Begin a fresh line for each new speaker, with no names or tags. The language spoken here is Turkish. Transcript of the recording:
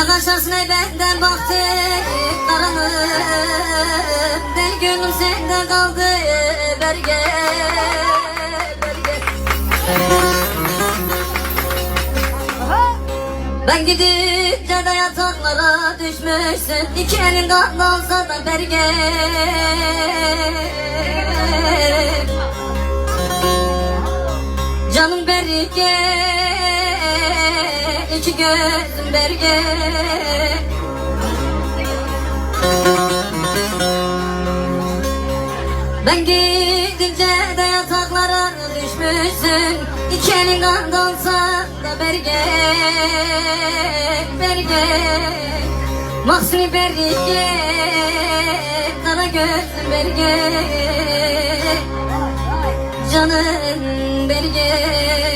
kaçarsın ey benden baktı karanlık. Deli gönlüm sende kaldı berge berge. Ben gidince de yataklara düşmüşsün. İki elin katlansa da berge. Canım berge, iki gözüm berge. Ben gidince de yataklara düşmüşsün. İki elin katlansa da berge berge. Mahsuni berge, kara gözüm berge. Canım berge.